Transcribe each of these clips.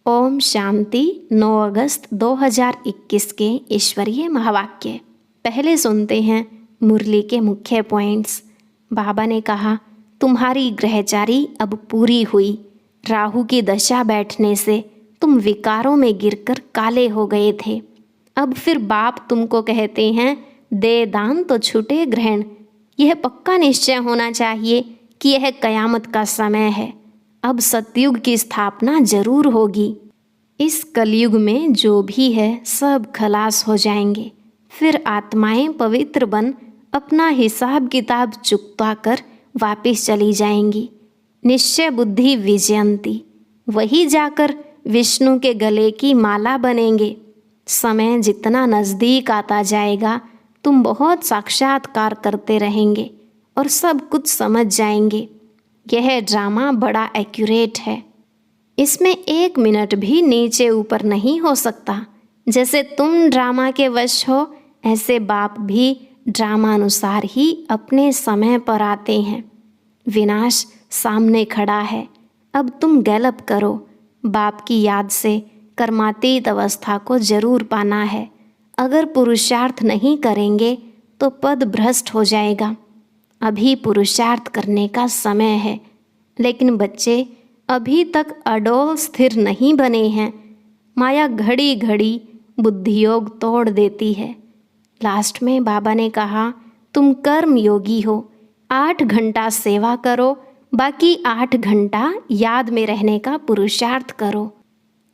ओम शांति। 9 अगस्त 2021 के ईश्वरीय महावाक्य। पहले सुनते हैं मुरली के मुख्य पॉइंट्स। बाबा ने कहा, तुम्हारी ग्रहचारी अब पूरी हुई। राहु की दशा बैठने से तुम विकारों में गिरकर काले हो गए थे। अब फिर बाप तुमको कहते हैं, दे दान तो छूटे ग्रहण। यह पक्का निश्चय होना चाहिए कि यह कयामत का समय है। अब सतयुग की स्थापना जरूर होगी। इस कलयुग में जो भी है सब खलास हो जाएंगे। फिर आत्माएं पवित्र बन अपना हिसाब किताब चुकता कर वापिस चली जाएंगी। निश्चय बुद्धि विजयंती, वही जाकर विष्णु के गले की माला बनेंगे। समय जितना नज़दीक आता जाएगा तुम बहुत साक्षात्कार करते रहेंगे और सब कुछ समझ जाएंगे। यह ड्रामा बड़ा एक्यूरेट है। इसमें 1 मिनट भी नीचे ऊपर नहीं हो सकता। जैसे तुम ड्रामा के वश हो, ऐसे बाप भी ड्रामा अनुसार ही अपने समय पर आते हैं। विनाश सामने खड़ा है। अब तुम गैलप करो। बाप की याद से कर्मातीत अवस्था को जरूर पाना है। अगर पुरुषार्थ नहीं करेंगे तो पद भ्रष्ट हो जाएगा। अभी पुरुषार्थ करने का समय है, लेकिन बच्चे अभी तक अडोल स्थिर नहीं बने हैं। माया घड़ी घड़ी बुद्धियोग तोड़ देती है। लास्ट में बाबा ने कहा, तुम कर्म योगी हो। 8 घंटा सेवा करो, बाकी 8 घंटा याद में रहने का पुरुषार्थ करो।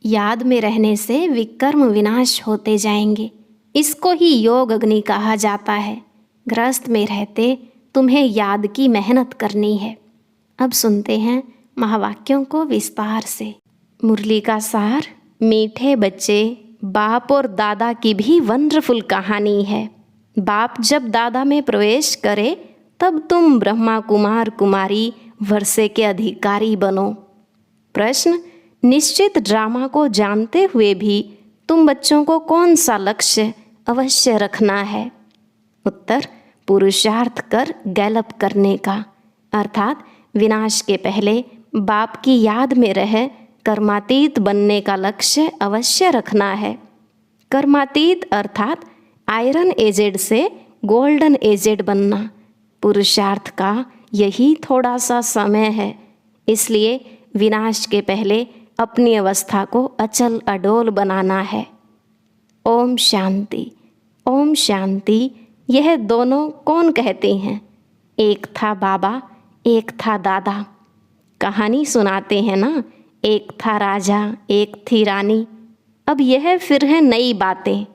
याद में रहने से विकर्म विनाश होते जाएंगे। इसको ही योग अग्नि कहा जाता है। ग्रस्त में रहते तुम्हें याद की मेहनत करनी है। अब सुनते हैं महावाक्यों को विस्तार से। मुरली का सार। मीठे बच्चे, बाप और दादा की भी वंडरफुल कहानी है। बाप जब दादा में प्रवेश करे तब तुम ब्रह्मा कुमार कुमारी वर्षे के अधिकारी बनो। प्रश्न, निश्चित ड्रामा को जानते हुए भी तुम बच्चों को कौन सा लक्ष्य अवश्य रखना है? उत्तर, पुरुषार्थ कर गैलप करने का, अर्थात विनाश के पहले बाप की याद में रह कर्मातीत बनने का लक्ष्य अवश्य रखना है। कर्मातीत अर्थात आयरन एजेड से गोल्डन एजेड बनना। पुरुषार्थ का यही थोड़ा सा समय है। इसलिए विनाश के पहले अपनी अवस्था को अचल अडोल बनाना है। ओम शांति। ओम शांति। यह दोनों कौन कहते हैं? एक था बाबा, एक था दादा। कहानी सुनाते हैं ना, एक था राजा, एक थी रानी। अब यह फिर है नई बातें।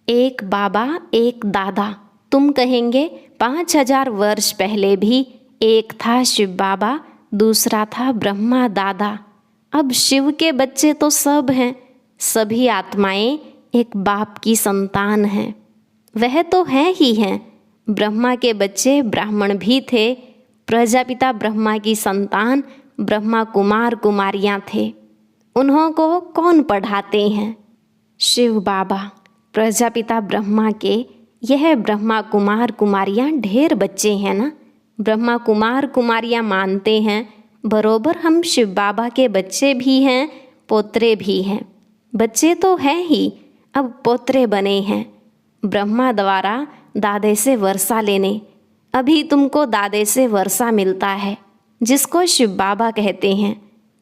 एक बाबा, एक दादा। तुम कहेंगे 5000 वर्ष पहले भी एक था शिव बाबा, दूसरा था ब्रह्मा दादा। अब शिव के बच्चे तो सब हैं। सभी आत्माएं एक बाप की संतान हैं। वह तो है ही हैं। ब्रह्मा के बच्चे ब्राह्मण भी थे। प्रजापिता ब्रह्मा की संतान ब्रह्मा कुमार कुमारियाँ थे। उन्हों को कौन पढ़ाते हैं? शिव बाबा। प्रजापिता ब्रह्मा के यह ब्रह्मा कुमार कुमारियाँ ढेर बच्चे हैं ना। ब्रह्मा कुमार कुमारियाँ मानते हैं बरोबर हम शिव बाबा के बच्चे भी हैं, पोत्रे भी हैं। बच्चे तो हैं ही, अब पोत्रे बने हैं। ब्रह्मा द्वारा दादे से वर्षा लेने। अभी तुमको दादे से वर्षा मिलता है, जिसको शिव बाबा कहते हैं।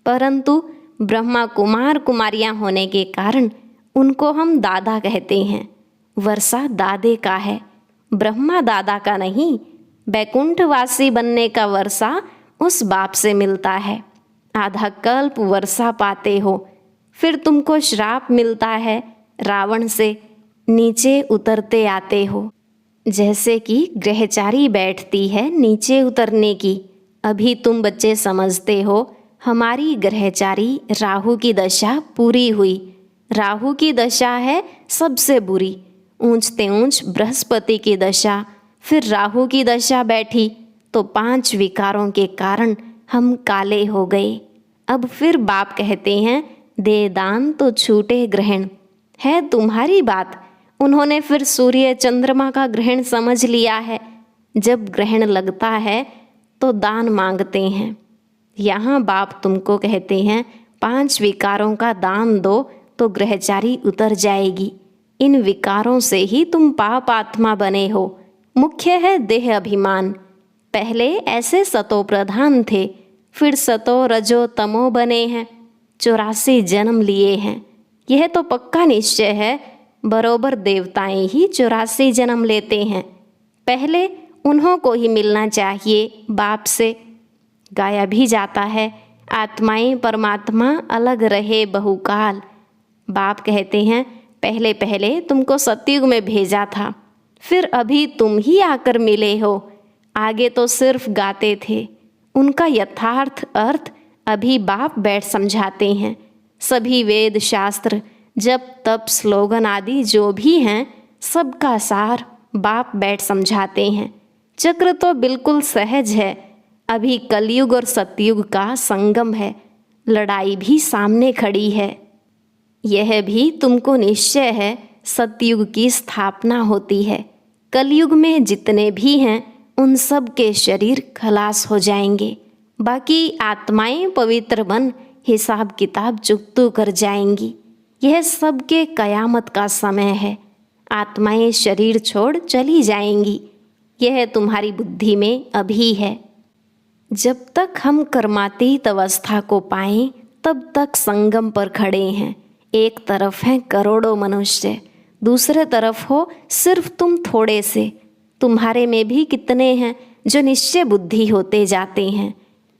परंतु ब्रह्मा कुमार कुमारियाँ होने के कारण उनको हम दादा कहते हैं। वर्षा दादे का है, ब्रह्मा दादा का नहीं। बैकुंठवासी बनने का वर्षा उस बाप से मिलता है। आधा कल्प वर्षा पाते हो, फिर तुमको श्राप मिलता है। रावण से नीचे उतरते आते हो। जैसे कि ग्रहचारी बैठती है नीचे उतरने की। अभी तुम बच्चे समझते हो हमारी ग्रहचारी राहु की दशा पूरी हुई। राहु की दशा है सबसे बुरी। ऊंचते ऊंच बृहस्पति की दशा, फिर राहु की दशा बैठी तो 5 विकारों के कारण हम काले हो गए। अब फिर बाप कहते हैं, दे दान तो छूटे ग्रहण। है तुम्हारी बात। उन्होंने फिर सूर्य चंद्रमा का ग्रहण समझ लिया है। जब ग्रहण लगता है तो दान मांगते हैं। यहाँ बाप तुमको कहते हैं 5 विकारों का दान दो तो ग्रहचारी उतर जाएगी। इन विकारों से ही तुम पाप आत्मा बने हो। मुख्य है देह अभिमान। पहले ऐसे सतो प्रधान थे, फिर सतो रजो तमो बने हैं, 84 जन्म लिए हैं। यह तो पक्का निश्चय है, बरोबर देवताएं ही 84 जन्म लेते हैं। पहले उन्हों को ही मिलना चाहिए बाप से। गाया भी जाता है, आत्माएं परमात्मा अलग रहे बहुकाल। बाप कहते हैं, पहले पहले तुमको सतयुग में भेजा था, फिर अभी तुम ही आकर मिले हो। आगे तो सिर्फ गाते थे, उनका यथार्थ अर्थ अभी बाप बैठ समझाते हैं। सभी वेद शास्त्र जप तप स्लोगन आदि जो भी हैं, सबका सार बाप बैठ समझाते हैं। चक्र तो बिल्कुल सहज है। अभी कलयुग और सतयुग का संगम है। लड़ाई भी सामने खड़ी है। यह भी तुमको निश्चय है, सतयुग की स्थापना होती है। कलयुग में जितने भी हैं उन सब के शरीर खलास हो जाएंगे। बाकी आत्माएं पवित्र बन हिसाब किताब चुकतू कर जाएंगी। यह सबके कयामत का समय है। आत्माएं शरीर छोड़ चली जाएंगी। यह तुम्हारी बुद्धि में अभी है। जब तक हम कर्मातीत अवस्था को पाएं, तब तक संगम पर खड़े हैं। एक तरफ हैं करोड़ों मनुष्य, दूसरे तरफ हो सिर्फ तुम थोड़े से। तुम्हारे में भी कितने हैं जो निश्चय बुद्धि होते जाते हैं।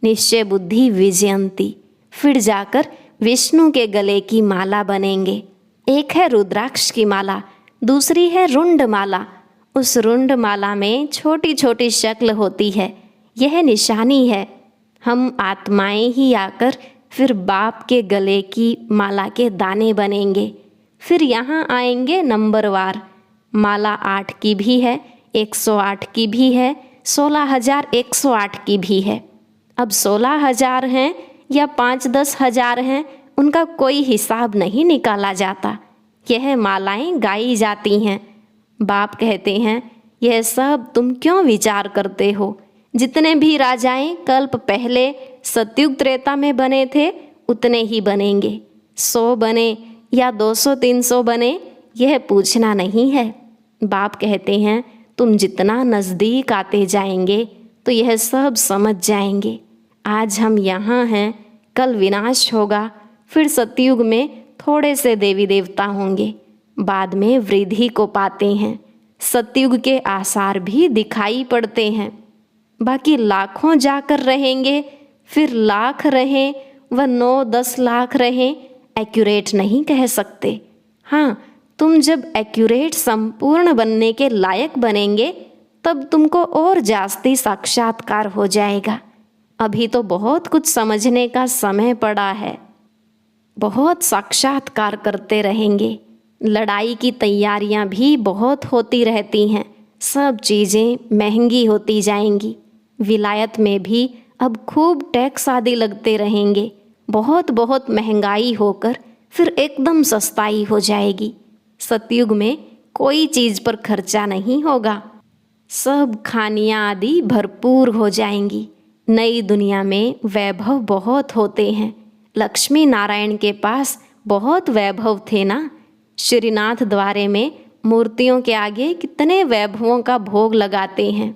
निश्चय बुद्धि विजयंती, फिर जाकर विष्णु के गले की माला बनेंगे। एक है रुद्राक्ष की माला, दूसरी है रुंड माला। उस रुंड माला में छोटी छोटी शक्ल होती है। यह निशानी है। हम आत्माएं ही आकर फिर बाप के गले की माला के दाने बनेंगे। फिर यहाँ आएंगे नंबरवार। माला 8 की भी है, 108 की भी है, 16,108 की भी है। अब 16,000 हैं या 5-10 हज़ार हैं, उनका कोई हिसाब नहीं निकाला जाता। यह मालाएं गाई जाती हैं। बाप कहते हैं, यह सब तुम क्यों विचार करते हो? जितने भी राजाएं कल्प पहले सतयुग त्रेता में बने थे, उतने ही बनेंगे। 100 बने या 200-300 बने, यह पूछना नहीं है। बाप कहते हैं, तुम जितना नज़दीक आते जाएंगे तो यह सब समझ जाएंगे। आज हम यहाँ हैं, कल विनाश होगा। फिर सतयुग में थोड़े से देवी देवता होंगे, बाद में वृद्धि को पाते हैं। सतयुग के आसार भी दिखाई पड़ते हैं। बाकी लाखों जाकर रहेंगे, फिर लाख रहें व 9-10 लाख रहें, एक्यूरेट नहीं कह सकते। हाँ, तुम जब एक्यूरेट संपूर्ण बनने के लायक बनेंगे, तब तुमको और जास्ती साक्षात्कार हो जाएगा। अभी तो बहुत कुछ समझने का समय पड़ा है। बहुत साक्षात्कार करते रहेंगे। लड़ाई की तैयारियां भी बहुत होती रहती हैं। सब चीज़ें महंगी होती जाएंगी। विलायत में भी अब खूब टैक्स आदि लगते रहेंगे। बहुत बहुत महंगाई होकर फिर एकदम सस्ताई हो जाएगी। सतयुग में कोई चीज़ पर खर्चा नहीं होगा। सब खानियाँ आदि भरपूर हो जाएंगी। नई दुनिया में वैभव बहुत होते हैं। लक्ष्मी नारायण के पास बहुत वैभव थे ना। श्रीनाथ द्वारे में मूर्तियों के आगे कितने वैभवों का भोग लगाते हैं।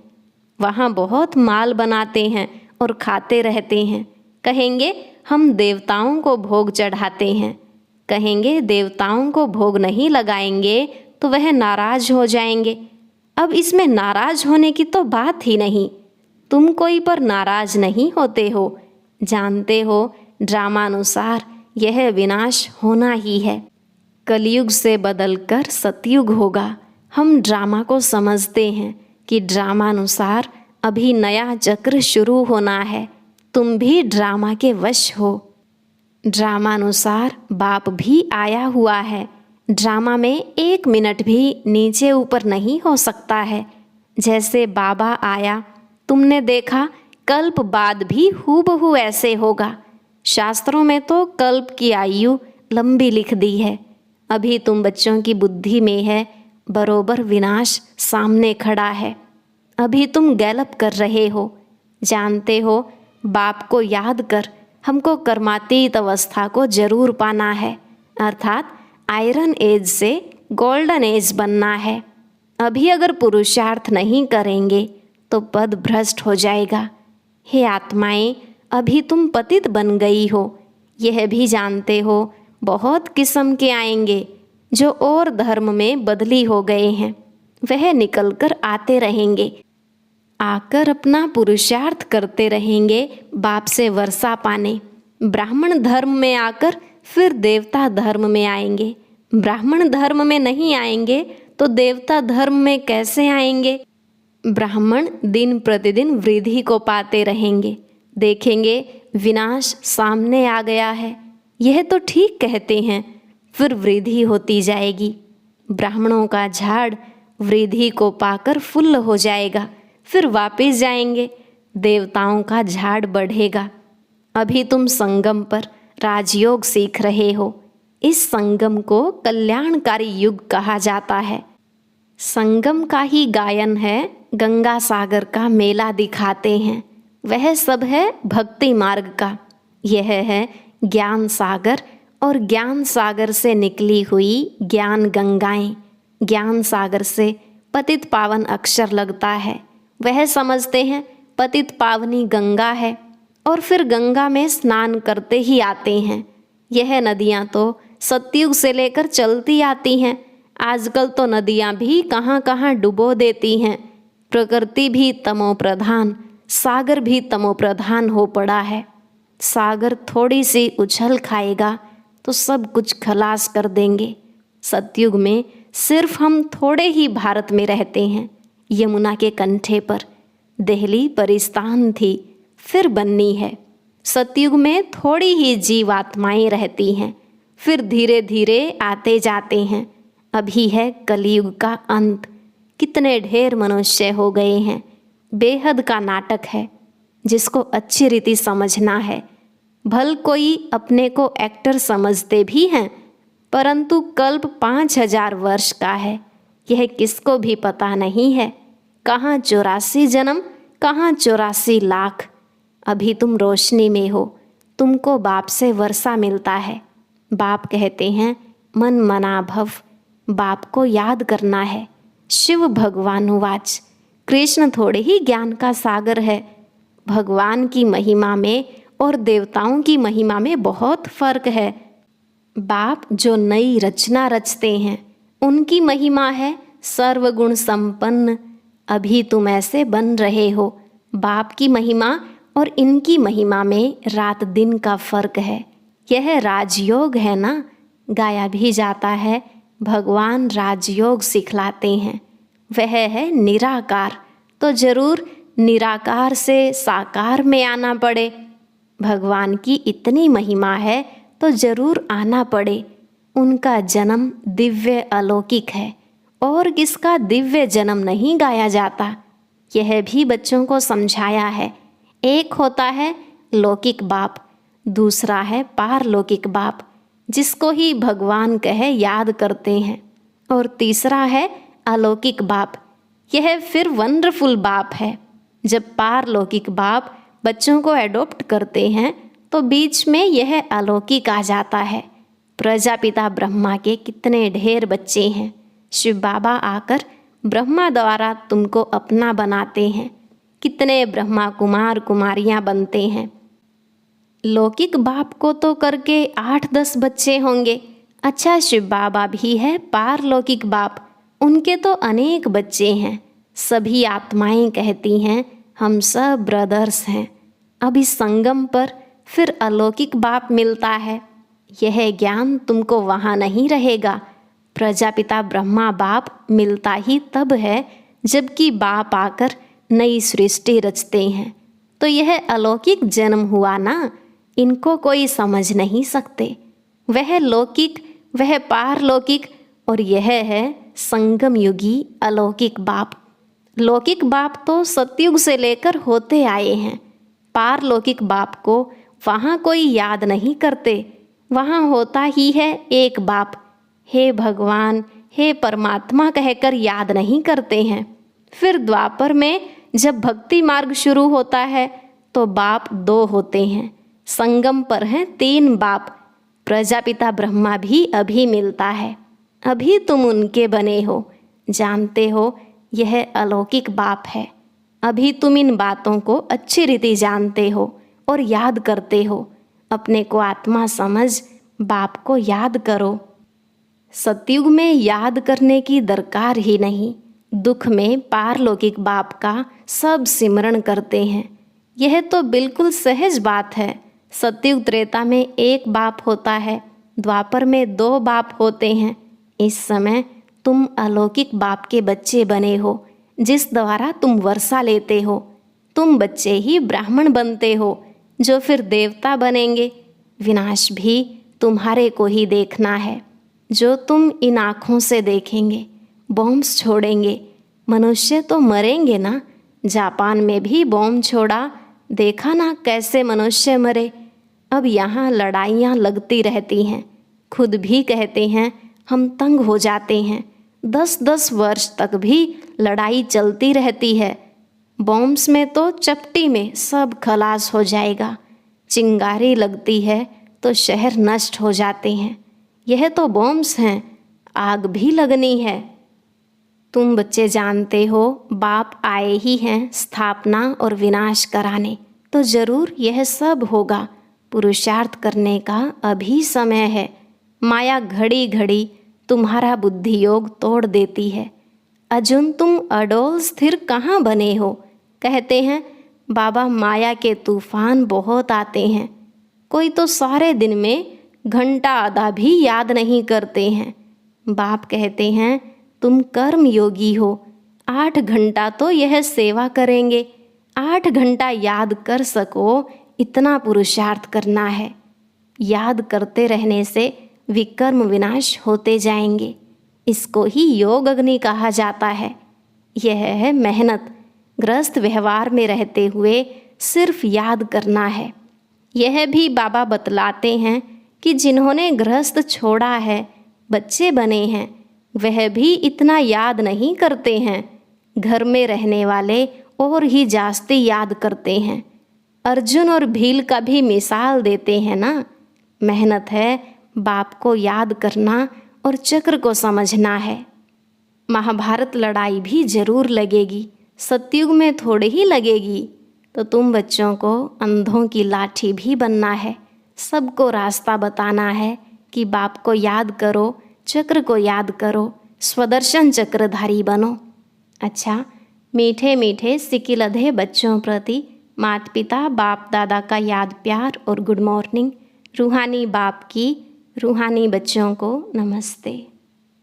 वहाँ बहुत माल बनाते हैं और खाते रहते हैं। कहेंगे हम देवताओं को भोग चढ़ाते हैं। कहेंगे देवताओं को भोग नहीं लगाएंगे तो वह नाराज हो जाएंगे। अब इसमें नाराज होने की तो बात ही नहीं। तुम कोई पर नाराज नहीं होते हो। जानते हो ड्रामानुसार यह विनाश होना ही है। कलयुग से बदलकर सतयुग होगा। हम ड्रामा को समझते हैं कि ड्रामानुसार अभी नया चक्र शुरू होना है। तुम भी ड्रामा के वश हो। ड्रामानुसार बाप भी आया हुआ है। ड्रामा में 1 मिनट भी नीचे ऊपर नहीं हो सकता है। जैसे बाबा आया, तुमने देखा कल्प बाद भी हूबहू ऐसे होगा। शास्त्रों में तो कल्प की आयु लंबी लिख दी है। अभी तुम बच्चों की बुद्धि में है, बरोबर विनाश सामने खड़ा है। अभी तुम गैलप कर रहे हो। जानते हो बाप को याद कर, हमको कर्मातीत अवस्था को जरूर पाना है, अर्थात आयरन एज से गोल्डन एज बनना है। अभी अगर पुरुषार्थ नहीं करेंगे तो पद भ्रष्ट हो जाएगा। हे आत्माएं, अभी तुम पतित बन गई हो, यह भी जानते हो बहुत किस्म के आएंगे जो और धर्म में बदली हो गए हैं, वह निकलकर आते रहेंगे, आकर अपना पुरुषार्थ करते रहेंगे बाप से वर्षा पाने। ब्राह्मण धर्म में आकर फिर देवता धर्म में आएंगे, ब्राह्मण धर्म में नहीं आएंगे तो देवता धर्म में कैसे आएंगे। ब्राह्मण दिन प्रतिदिन वृद्धि को पाते रहेंगे, देखेंगे विनाश सामने आ गया है, यह तो ठीक कहते हैं, फिर वृद्धि होती जाएगी। ब्राह्मणों का झाड़ वृद्धि को पाकर फुल हो जाएगा, फिर वापस जाएंगे, देवताओं का झाड़ बढ़ेगा। अभी तुम संगम पर राजयोग सीख रहे हो। इस संगम को कल्याणकारी युग कहा जाता है। संगम का ही गायन है, गंगा सागर का मेला दिखाते हैं, वह सब है भक्ति मार्ग का। यह है ज्ञान सागर और ज्ञान सागर से निकली हुई ज्ञान गंगाएं। ज्ञान सागर से पतित पावन अक्षर लगता है, वह समझते हैं पतित पावनी गंगा है और फिर गंगा में स्नान करते ही आते हैं। यह नदियाँ तो सतयुग से लेकर चलती आती हैं, आजकल तो नदियाँ भी कहाँ कहाँ डुबो देती हैं। प्रकृति भी तमो प्रधान, सागर भी तमो प्रधान हो पड़ा है। सागर थोड़ी सी उछल खाएगा तो सब कुछ खलास कर देंगे। सतयुग में सिर्फ हम थोड़े ही भारत में रहते हैं। यमुना के कंठे पर दिल्ली परिस्तान थी, फिर बन्नी है। सतयुग में थोड़ी ही जीवात्माएं रहती हैं, फिर धीरे धीरे आते जाते हैं। अभी है कलयुग का अंत, कितने ढेर मनुष्य हो गए हैं। बेहद का नाटक है, जिसको अच्छी रीति समझना है। भल कोई अपने को एक्टर समझते भी हैं, परंतु कल्प 5000 वर्ष का है, यह किसको भी पता नहीं है। कहाँ 84 जन्म, कहाँ 84 लाख। अभी तुम रोशनी में हो, तुमको बाप से वर्षा मिलता है। बाप कहते हैं मन मना भव, बाप को याद करना है। शिव भगवानुवाच, कृष्ण थोड़े ही ज्ञान का सागर है। भगवान की महिमा में और देवताओं की महिमा में बहुत फर्क है। बाप जो नई रचना रचते हैं, उनकी महिमा है सर्वगुण संपन्न। अभी तुम ऐसे बन रहे हो। बाप की महिमा और इनकी महिमा में रात दिन का फर्क है। यह राजयोग है ना, गाया भी जाता है भगवान राजयोग सिखलाते हैं। वह है निराकार, तो जरूर निराकार से साकार में आना पड़े। भगवान की इतनी महिमा है तो जरूर आना पड़े। उनका जन्म दिव्य अलौकिक है, और किसका दिव्य जन्म नहीं गाया जाता। यह भी बच्चों को समझाया है। एक होता है लौकिक बाप, दूसरा है पारलौकिक बाप, जिसको ही भगवान कहे याद करते हैं, और तीसरा है अलौकिक बाप। यह फिर वंडरफुल बाप है। जब पारलौकिक बाप बच्चों को एडॉप्ट करते हैं तो बीच में यह अलौकिक आ जाता है। प्रजापिता ब्रह्मा के कितने ढेर बच्चे हैं। शिव बाबा आकर ब्रह्मा द्वारा तुमको अपना बनाते हैं। कितने ब्रह्मा कुमार कुमारियां बनते हैं। लौकिक बाप को तो करके 8-10 बच्चे होंगे। अच्छा, शिव बाबा भी है पारलौकिक बाप, उनके तो अनेक बच्चे हैं। सभी आत्माएं कहती हैं हम सब ब्रदर्स हैं। अब इस संगम पर फिर अलौकिक बाप मिलता है। यह ज्ञान तुमको वहाँ नहीं रहेगा। प्रजापिता ब्रह्मा बाप मिलता ही तब है जबकि बाप आकर नई सृष्टि रचते हैं। तो यह अलौकिक जन्म हुआ ना, इनको कोई समझ नहीं सकते। वह लौकिक, वह पारलौकिक, और यह है संगम युगी अलौकिक बाप। लौकिक बाप तो सतयुग से लेकर होते आए हैं। पारलौकिक बाप को वहाँ कोई याद नहीं करते। वहाँ होता ही है एक बाप। हे भगवान, हे परमात्मा कहकर याद नहीं करते हैं। फिर द्वापर में जब भक्ति मार्ग शुरू होता है तो बाप 2 होते हैं, संगम पर हैं 3 बाप। प्रजापिता ब्रह्मा भी अभी मिलता है। अभी तुम उनके बने हो। जानते हो यह अलौकिक बाप है। अभी तुम इन बातों को अच्छी रीति जानते हो और याद करते हो। अपने को आत्मा समझ बाप को याद करो। सतयुग में याद करने की दरकार ही नहीं। दुख में पारलौकिक बाप का सब सिमरण करते हैं। यह तो बिल्कुल सहज बात है। सतयुग त्रेता में 1 बाप होता है, द्वापर में 2 बाप होते हैं। इस समय तुम अलौकिक बाप के बच्चे बने हो, जिस द्वारा तुम वर्षा लेते हो। तुम बच्चे ही ब्राह्मण बनते हो, जो फिर देवता बनेंगे। विनाश भी तुम्हारे को ही देखना है, जो तुम इन आँखों से देखेंगे। बॉम्ब्स छोड़ेंगे, मनुष्य तो मरेंगे ना। जापान में भी बॉम्ब छोड़ा, देखा ना कैसे मनुष्य मरे। अब यहाँ लड़ाइयाँ लगती रहती हैं। खुद भी कहते हैं हम तंग हो जाते हैं। 10-10 वर्ष तक भी लड़ाई चलती रहती है। बॉम्ब्स में तो चपटी में सब खलास हो जाएगा। चिंगारी लगती है तो शहर नष्ट हो जाते हैं। यह तो बॉम्ब्स हैं, आग भी लगनी है। तुम बच्चे जानते हो बाप आए ही हैं स्थापना और विनाश कराने, तो जरूर यह सब होगा। पुरुषार्थ करने का अभी समय है। माया घड़ी घड़ी तुम्हारा बुद्धि योग तोड़ देती है। अजुन तुम अडोल स्थिर कहाँ बने हो। कहते हैं बाबा माया के तूफान बहुत आते हैं। कोई तो सारे दिन में घंटा आधा भी याद नहीं करते हैं। बाप कहते हैं तुम कर्म योगी हो। 8 घंटा तो यह सेवा करेंगे। 8 घंटा याद कर सको, इतना पुरुषार्थ करना है। याद करते रहने से विकर्म विनाश होते जाएंगे। इसको ही योग अग्नि कहा जाता है। यह है मेहनत। ग्रस्त व्यवहार में रहते हुए सिर्फ याद करना है। यह भी बाबा बतलाते हैं कि जिन्होंने गृहस्थ छोड़ा है, बच्चे बने हैं, वह भी इतना याद नहीं करते हैं। घर में रहने वाले और ही जास्ती याद करते हैं। अर्जुन और भील का भी मिसाल देते हैं ना। मेहनत है बाप को याद करना और चक्र को समझना है। महाभारत लड़ाई भी जरूर लगेगी, सतयुग में थोड़ी ही लगेगी। तो तुम बच्चों को अंधों की लाठी भी बनना है। सबको रास्ता बताना है कि बाप को याद करो, चक्र को याद करो, स्वदर्शन चक्रधारी बनो। अच्छा, मीठे मीठे सिकिलधे बच्चों प्रति माता पिता बाप दादा का याद प्यार और गुड मॉर्निंग। रूहानी बाप की रूहानी बच्चों को नमस्ते।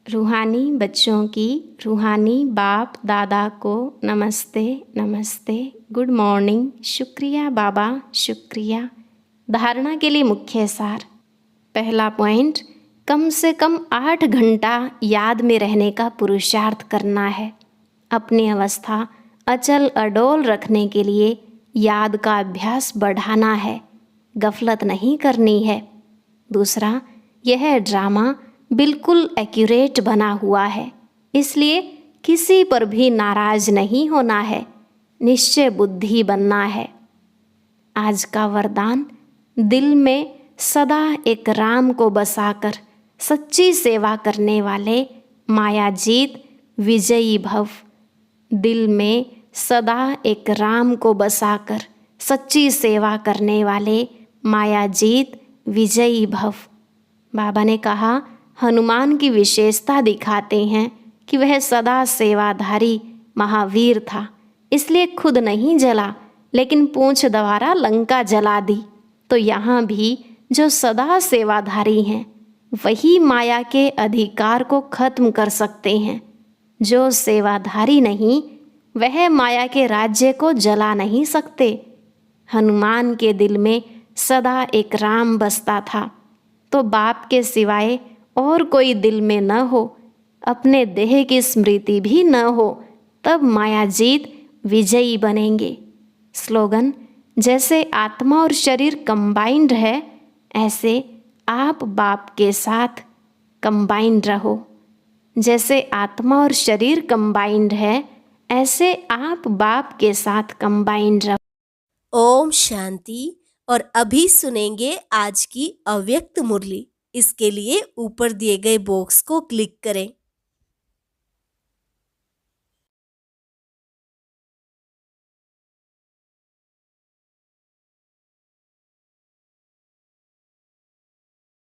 रूहानी बच्चों की रूहानी बाप दादा को नमस्ते नमस्ते, गुड मॉर्निंग, शुक्रिया बाबा, शुक्रिया। धारणा के लिए मुख्य सार। पहला पॉइंट, कम से कम 8 घंटा याद में रहने का पुरुषार्थ करना है। अपनी अवस्था अचल अडोल रखने के लिए याद का अभ्यास बढ़ाना है, गफलत नहीं करनी है। दूसरा, यह ड्रामा बिल्कुल एक्यूरेट बना हुआ है, इसलिए किसी पर भी नाराज नहीं होना है, निश्चय बुद्धि बनना है। आज का वरदान, दिल में सदा एक राम को बसाकर सच्ची सेवा करने वाले मायाजीत विजयी भव। दिल में सदा एक राम को बसाकर सच्ची सेवा करने वाले मायाजीत विजयी भव। बाबा ने कहा हनुमान की विशेषता दिखाते हैं कि वह सदा सेवाधारी महावीर था, इसलिए खुद नहीं जला, लेकिन पूंछ द्वारा लंका जला दी। तो यहाँ भी जो सदा सेवाधारी हैं वही माया के अधिकार को खत्म कर सकते हैं। जो सेवाधारी नहीं वह माया के राज्य को जला नहीं सकते। हनुमान के दिल में सदा एक राम बसता था, तो बाप के सिवाय और कोई दिल में न हो, अपने देह की स्मृति भी न हो, तब मायाजीत विजयी बनेंगे। स्लोगन, जैसे आत्मा और शरीर कंबाइंड है, ऐसे आप बाप के साथ कंबाइंड रहो। जैसे आत्मा और शरीर कंबाइंड है, ऐसे आप बाप के साथ कंबाइंड रहो। ओम शांति। और अभी सुनेंगे आज की अव्यक्त मुरली। इसके लिए ऊपर दिए गए बॉक्स को क्लिक करें।